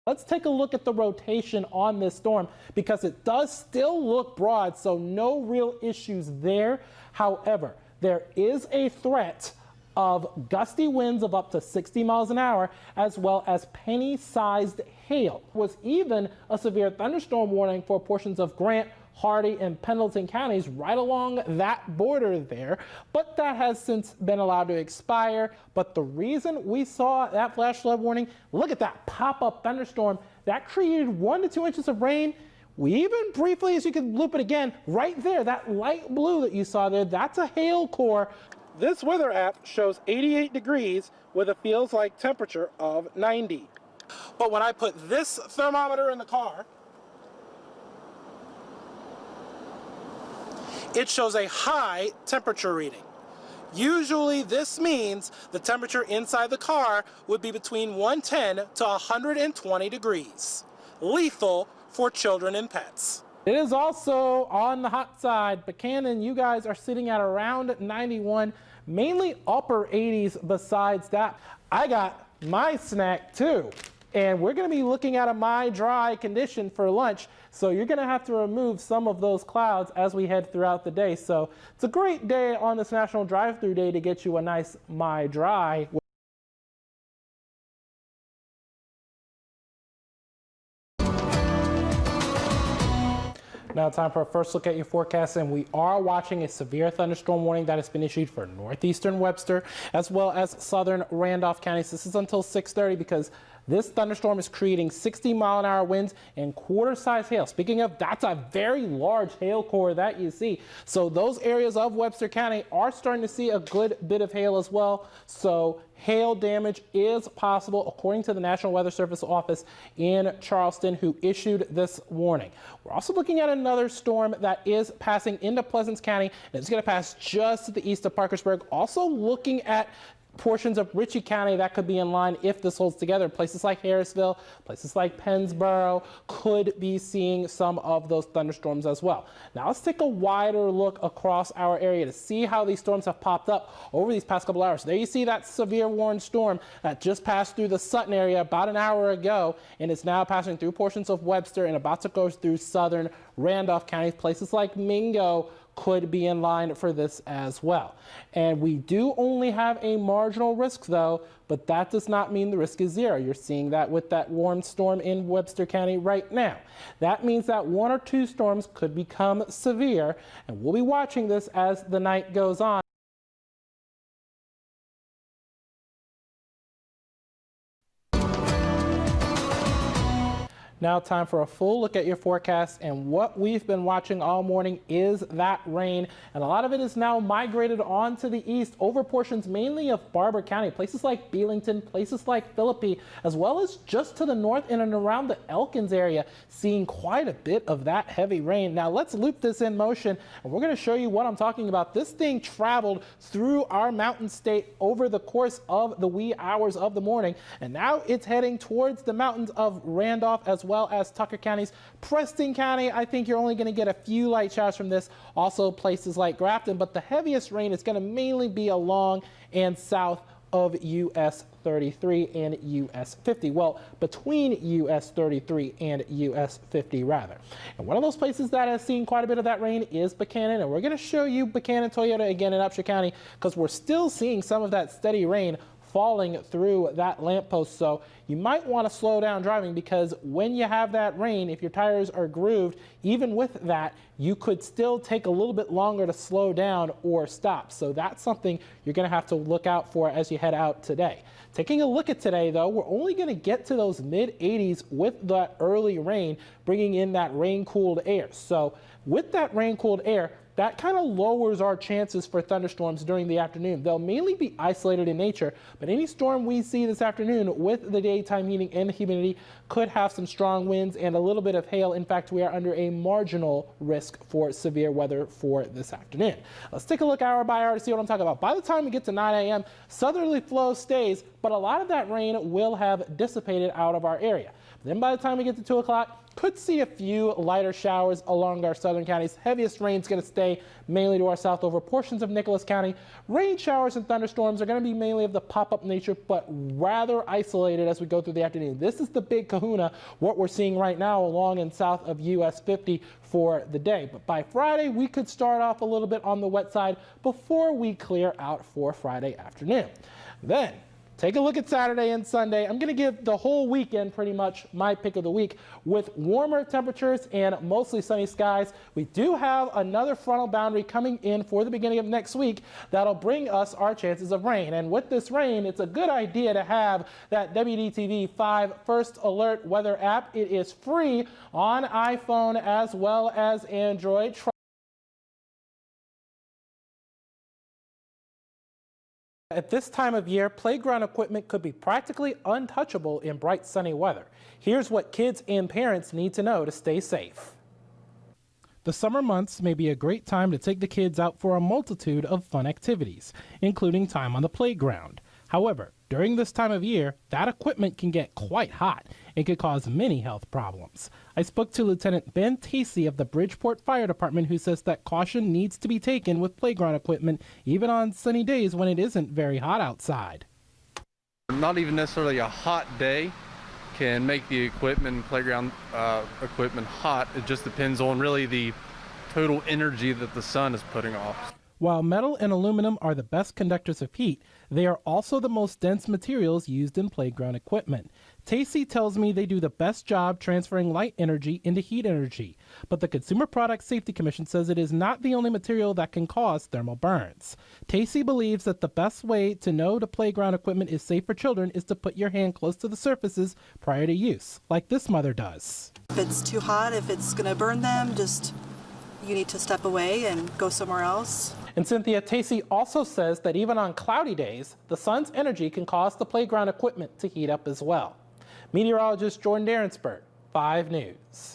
Let's take a look at the rotation on this storm because it does still look broad, so no real issues there. However, there is a threat of gusty winds of up to 60 miles an hour, as well as penny-sized hail. There was even a severe thunderstorm warning for portions of Grant, Hardy, and Pendleton counties right along that border there, but that has since been allowed to expire. But the reason we saw that flash flood warning, look at that pop-up thunderstorm, that created 1 to 2 inches of rain. We even briefly, as you can loop it again, right there, that light blue that you saw there, that's a hail core. This weather app shows 88 degrees with a feels like temperature of 90. But when I put this thermometer in the car, it shows a high temperature reading. Usually this means the temperature inside the car would be between 110 to 120 degrees. Lethal for children and pets. It is also on the hot side. Buchanan, you guys are sitting at around 91, mainly upper 80s besides that. I got my snack too. And we're going to be looking at a my dry condition for lunch. So you're going to have to remove some of those clouds as we head throughout the day. So it's a great day on this National Drive-Thru Day to get you a nice my dry. Now time for a first look at your forecast, and we are watching a severe thunderstorm warning that has been issued for northeastern Webster as well as southern Randolph counties. This is until 6:30 because this thunderstorm is creating 60-mile-an-hour winds and quarter-size hail. Speaking of, that's a very large hail core that you see. So those areas of Webster County are starting to see a good bit of hail as well. So hail damage is possible according to the National Weather Service office in Charleston, who issued this warning. We're also looking at another storm that is passing into Pleasants County, and it's going to pass just to the east of Parkersburg. Also looking at portions of Ritchie County that could be in line if this holds together. Places like Harrisville, places like Pennsboro could be seeing some of those thunderstorms as well. Now let's take a wider look across our area to see how these storms have popped up over these past couple hours. There you see that severe warned storm that just passed through the Sutton area about an hour ago, and it's now passing through portions of Webster and about to go through southern Randolph counties. Places like Mingo could be in line for this as well. And we do only have a marginal risk though, but that does not mean the risk is zero. You're seeing that with that warm storm in Webster County right now. That means that 1 or 2 storms could become severe, and we'll be watching this as the night goes on. Now time for a full look at your forecast, and what we've been watching all morning is that rain, and a lot of it is now migrated onto the east over portions mainly of Barber County, places like Belington, places like Philippi, as well as just to the north in and around the Elkins area, seeing quite a bit of that heavy rain. Now let's loop this in motion, and we're going to show you what I'm talking about. This thing traveled through our mountain state over the course of the wee hours of the morning, and now it's heading towards the mountains of Randolph as well as Tucker counties. Preston County, I think you're only going to get a few light showers from this. Also places like Grafton, but the heaviest rain is going to mainly be along and south of US 33 and US 50. Well, between US 33 and US 50 rather. And one of those places that has seen quite a bit of that rain is Buchanan, and we're going to show you Buchanan Toyota again in Upshur County because we're still seeing some of that steady rain falling through that lamppost. So you might want to slow down driving because when you have that rain, if your tires are grooved, even with that, you could still take a little bit longer to slow down or stop. So that's something you're going to have to look out for as you head out today. Taking a look at today though, we're only going to get to those mid 80s with that early rain, bringing in that rain cooled air. So with that rain cooled air, that kind of lowers our chances for thunderstorms during the afternoon. They'll mainly be isolated in nature, but any storm we see this afternoon with the daytime heating and the humidity could have some strong winds and a little bit of hail. In fact, we are under a marginal risk for severe weather for this afternoon. Let's take a look hour by hour to see what I'm talking about. By the time we get to 9 a.m., southerly flow stays, but a lot of that rain will have dissipated out of our area. Then by the time we get to 2 o'clock, could see a few lighter showers along our southern counties. Heaviest rain is going to stay mainly to our south over portions of Nicholas County. Rain showers and thunderstorms are going to be mainly of the pop-up nature, but rather isolated as we go through the afternoon. This is the big kahuna, what we're seeing right now along and south of US 50 for the day. But by Friday, we could start off a little bit on the wet side before we clear out for Friday afternoon. Then, take a look at Saturday and Sunday. I'm going to give the whole weekend pretty much my pick of the week with warmer temperatures and mostly sunny skies. We do have another frontal boundary coming in for the beginning of next week that'll bring us our chances of rain. And with this rain, it's a good idea to have that WDTV 5 First Alert weather app. It is free on iPhone as well as Android. At this time of year, playground equipment could be practically untouchable in bright sunny weather. Here's what kids and parents need to know to stay safe. The summer months may be a great time to take the kids out for a multitude of fun activities, including time on the playground. However, during this time of year, that equipment can get quite hot and could cause many health problems. I spoke to Lieutenant Ben Tacey of the Bridgeport Fire Department, who says that caution needs to be taken with playground equipment, even on sunny days when it isn't very hot outside. Not even necessarily a hot day can make the equipment, playground equipment hot. It just depends on really the total energy that the sun is putting off. While metal and aluminum are the best conductors of heat, they are also the most dense materials used in playground equipment. Tacey tells me they do the best job transferring light energy into heat energy, but the Consumer Product Safety Commission says it is not the only material that can cause thermal burns. Tacey believes that the best way to know the playground equipment is safe for children is to put your hand close to the surfaces prior to use, like this mother does. If it's too hot, if it's going to burn them, you need to step away and go somewhere else. And Cynthia, Tacey also says that even on cloudy days, the sun's energy can cause the playground equipment to heat up as well. Meteorologist Jordan Darensbourg, 5 News.